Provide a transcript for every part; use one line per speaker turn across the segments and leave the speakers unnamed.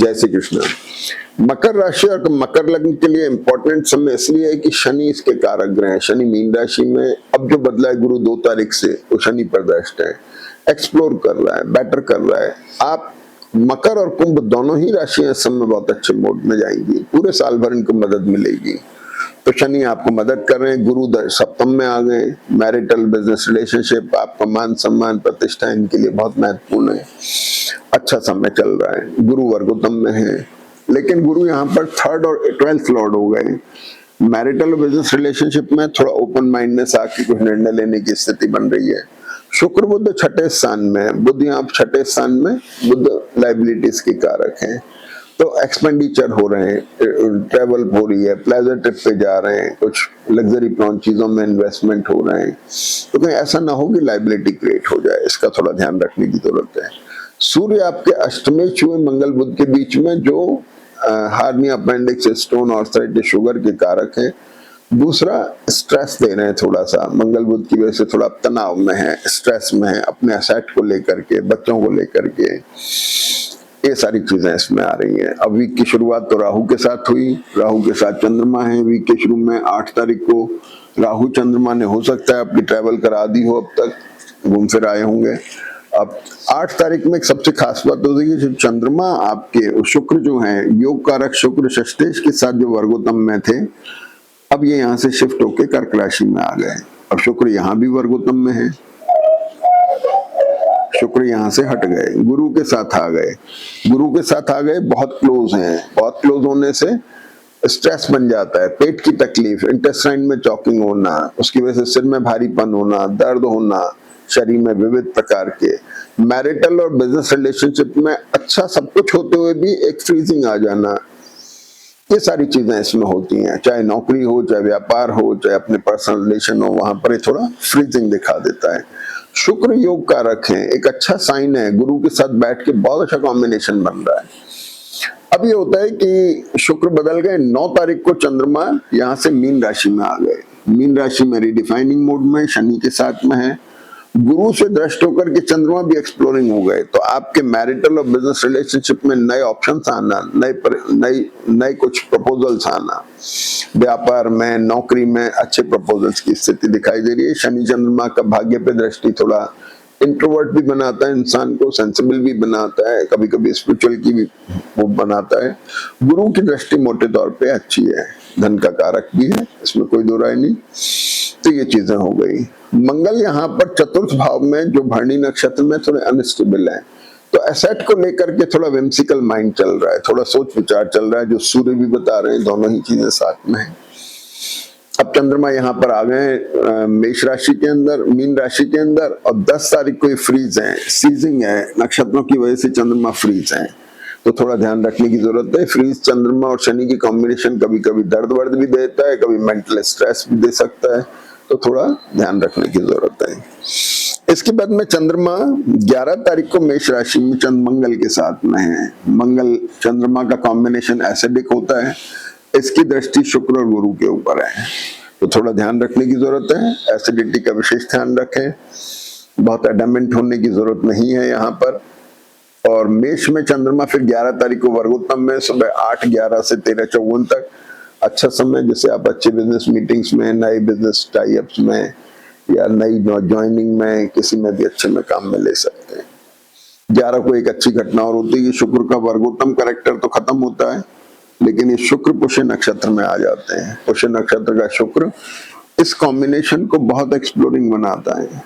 जय श्री कृष्ण। मकर राशि और मकर लग्न के लिए इंपॉर्टेंट समय इसलिए है कि शनि इसके कारक ग्रह है। शनि मीन राशि में अब जो बदला है गुरु 2 तारीख से, वो शनि पर दृष्ट है, एक्सप्लोर कर रहा है, बेटर कर रहा है। आप मकर और कुंभ दोनों ही राशियां इस समय बहुत अच्छे मोड में जाएंगी, पूरे साल भर इनको मदद मिलेगी। तो शनि आपको मदद कर रहे हैं, गुरु सप्तम में आ गए, मैरिटल बिजनेस रिलेशनशिप, आपका मान सम्मान प्रतिष्ठा इनके लिए बहुत महत्वपूर्ण है। अच्छा समय चल रहा है, गुरु वर्गोत्तम में है, लेकिन गुरु यहाँ पर 3rd और 12th लॉर्ड हो गए। मैरिटल बिजनेस रिलेशनशिप में थोड़ा ओपन माइंडनेस आके कुछ निर्णय लेने की स्थिति बन रही है। शुक्र बुध 6ठे स्थान में, बुध यहाँ 6ठे स्थान में, बुध लाइबिलिटीज के कारक हैं, तो एक्सपेंडिचर हो रहे हैं, ट्रेवल हो रही है, प्लेजर ट्रिप पे जा रहे हैं, कुछ लग्जरी प्रॉन चीजों में इन्वेस्टमेंट हो रहे हैं। तो कहीं ऐसा ना हो कि लाइबिलिटी क्रिएट हो जाए, इसका थोड़ा ध्यान रखने की जरूरत है। सूर्य आपके अष्टमें छुए मंगल बुध के बीच में, जो hernia, appendix, stone, arthritis, sugar के कारक हैं। दूसरा, स्ट्रेस दे रहे हैं थोड़ा सा, मंगल बुध की वजह से थोड़ा तनाव में है, स्ट्रेस में है, अपने असेट को लेकर के, बच्चों को लेकर के, ये सारी चीजें इसमें आ रही हैं। अब वीक की शुरुआत तो राहु के साथ हुई, राहु के साथ चंद्रमा है। वीक के शुरू में 8 तारीख को राहु चंद्रमा ने, हो सकता है आपकी ट्रैवल करा दी हो, अब तक घूम फिर आए होंगे। अब 8 तारीख में एक सबसे खास बात होती है कि चंद्रमा आपके शुक्र जो है, योग कारक शुक्र षष्ठेश के साथ जो वर्गोत्तम में थे, अब ये यहाँ से शिफ्ट होके कर्क राशि में आ गए। अब शुक्र यहाँ भी वर्गोत्तम में है, शुक्र यहाँ से हट गए, गुरु के साथ आ गए। गुरु के साथ आ गए, बहुत क्लोज हैं। बहुत क्लोज होने से स्ट्रेस बन जाता है, पेट की तकलीफ, इंटेस्टाइन में चॉकिंग होना, उसकी वजह से सिर में भारीपन होना, दर्द होना, शरीर में विविध प्रकार के। मैरिटल और बिजनेस रिलेशनशिप में अच्छा सब कुछ होते हुए भी एक फ्रीजिंग आ जाना, ये सारी चीजें इसमें होती हैं। चाहे नौकरी हो, चाहे व्यापार हो, चाहे अपने पर्सनल रिलेशन हो, वहां पर थोड़ा फ्रीजिंग दिखा देता है। शुक्र योग कारक है, एक अच्छा साइन है, गुरु के साथ बैठ के बहुत अच्छा कॉम्बिनेशन बन रहा है। अब ये होता है कि शुक्र बदल गए, 9 तारीख को चंद्रमा यहाँ से मीन राशि में आ गए। मीन राशि में रिडिफाइनिंग मोड में, शनि के साथ में है। गुरु से दृष्ट होकर के चंद्रमा भी एक्सप्लोरिंग हो गए, तो आपके मैरिटल और बिजनेस रिलेशनशिप में नए ऑप्शंस आना, नए कुछ प्रपोजल्स आना, व्यापार में, नौकरी में अच्छे प्रपोजल्स की स्थिति दिखाई दे रही है। शनि चंद्रमा का भाग्य पे दृष्टि थोड़ा इंट्रोवर्ट भी बनाता है इंसान को, सेंसिबल भी बनाता है, कभी कभी स्पिरिचुअल की भी वो बनाता है। गुरु की दृष्टि मोटे तौर पे अच्छी है, धन का कारक भी है, इसमें कोई दो राय नहीं। तो ये चीजें हो गई। मंगल यहाँ पर 4th भाव में, जो भरणी नक्षत्र में, थोड़े अनस्टेबल है, तो एसेट को लेकर के थोड़ा विम्सिकल माइंड चल रहा है, थोड़ा सोच विचार चल रहा है, जो सूर्य भी बता रहे हैं, दोनों ही चीजें साथ में है। अब चंद्रमा यहाँ पर आ गए मेष राशि के अंदर, मीन राशि के अंदर, और 10 तारीख को फ्रीज है, सीजिंग है, नक्षत्रों की वजह से चंद्रमा फ्रीज है, तो थोड़ा ध्यान रखने की जरूरत है। फ्रीज चंद्रमा और शनि की कॉम्बिनेशन कभी कभी दर्द वर्द भी देता है, कभी मेंटल स्ट्रेस भी दे सकता है, तो थोड़ा ध्यान रखने की जरूरत है। इसके बाद में चंद्रमा 11 तारीख को मेष राशि में चंद्र मंगल के साथ में है। मंगल चंद्रमा का कॉम्बिनेशन एसिडिक होता है, इसकी दृष्टि शुक्र और गुरु के ऊपर है, तो थोड़ा ध्यान रखने की जरूरत है। एसिडिटी का विशेष ध्यान रखें, बहुत एडमेंट होने की जरूरत नहीं है यहाँ पर। और मेष में चंद्रमा फिर 11 तारीख को वर्गोत्तम में, सुबह 8:11 से 13:54 तक अच्छा समय, जिससे आप अच्छे बिजनेस मीटिंग्स में, नए बिजनेस टाई-अप्स में, या नई ज्वाइनिंग में, किसी में भी अच्छे में काम में ले सकते हैं। 11 को एक अच्छी घटना और होती है कि शुक्र का वर्गोत्तम कैरेक्टर तो खत्म होता है, लेकिन ये शुक्र पुष्य नक्षत्र में आ जाते हैं। पुष्य नक्षत्र का शुक्र इस कॉम्बिनेशन को बहुत एक्सप्लोरिंग बनाता है,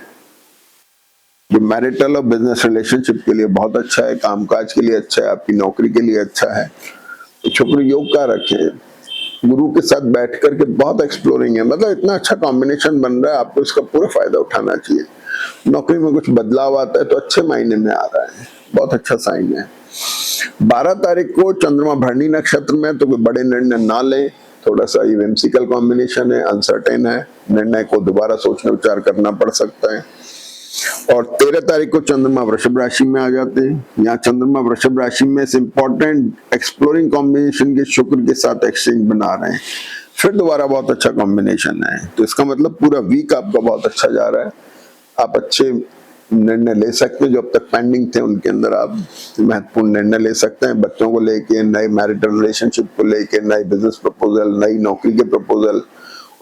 जो मैरिटल और बिजनेस रिलेशनशिप के लिए बहुत अच्छा है, कामकाज के लिए अच्छा है, आपकी नौकरी के लिए अच्छा है। तो शुक्र योग का रखे, गुरु के साथ बैठ करके बहुत एक्सप्लोरिंग है, मतलब इतना अच्छा कॉम्बिनेशन बन रहा है, आपको इसका पूरा फायदा उठाना चाहिए। नौकरी में कुछ बदलाव आता है तो अच्छे मायने में आ रहा है, बहुत अच्छा साइन है। 12 तारीख को चंद्रमा भरणी नक्षत्र में, तो कोई बड़े निर्णय ना लें, थोड़ा सा ये विम्सिकल कॉम्बिनेशन है, अनसर्टेन है, निर्णय को दोबारा सोचना विचार करना पड़ सकता है। और 13 तारीख को चंद्रमा वृषभ राशि में आ जाते हैं। यहाँ चंद्रमा वृषभ राशि में से इंपॉर्टेंट एक्सप्लोरिंग कॉम्बिनेशन के शुक्र के साथ एक्सचेंज बना रहे हैं, फिर दोबारा बहुत अच्छा कॉम्बिनेशन है। तो इसका मतलब पूरा वीक आपका बहुत अच्छा जा रहा है, आप अच्छे निर्णय ले सकते हैं जो अब तक पेंडिंग थे, उनके अंदर आप महत्वपूर्ण निर्णय ले सकते हैं। बच्चों को लेके, नए मैरिटल रिलेशनशिप को लेके, नए बिजनेस प्रपोजल, नई नौकरी के प्रपोजल,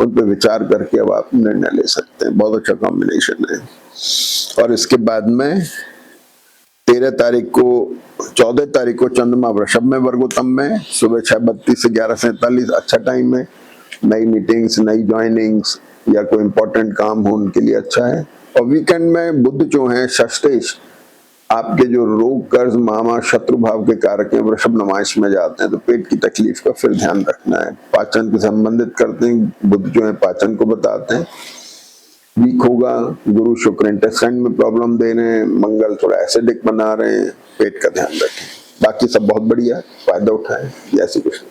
उन पर विचार करके अब आप निर्णय ले सकते हैं। बहुत अच्छा कॉम्बिनेशन है। और इसके बाद में 13 तारीख को 14 तारीख को चंद्रमा वृषभ में वर्गोत्तम में, सुबह 6:32 से 11:47 अच्छा टाइम है। नई मीटिंग्स, नई ज्वाइनिंग्स या कोई इंपॉर्टेंट काम हो उनके लिए अच्छा है। और वीकेंड में बुध जो है षष्ठेश, आपके जो रोग, कर्ज, मामा, शत्रु भाव के कारक हैं, वृषभ नमाइश में जाते हैं, तो पेट की तकलीफ का फिर ध्यान रखना है। पाचन के संबंधित करते हैं, बुध जो है पाचन को बताते हैं, वीक होगा। गुरु शुक्र इंटेस्टाइन में प्रॉब्लम दे रहे हैं, मंगल थोड़ा एसिडिक बना रहे हैं, पेट का ध्यान रखें। बाकी सब बहुत बढ़िया, फायदा उठाएं। जय श्री कृष्ण।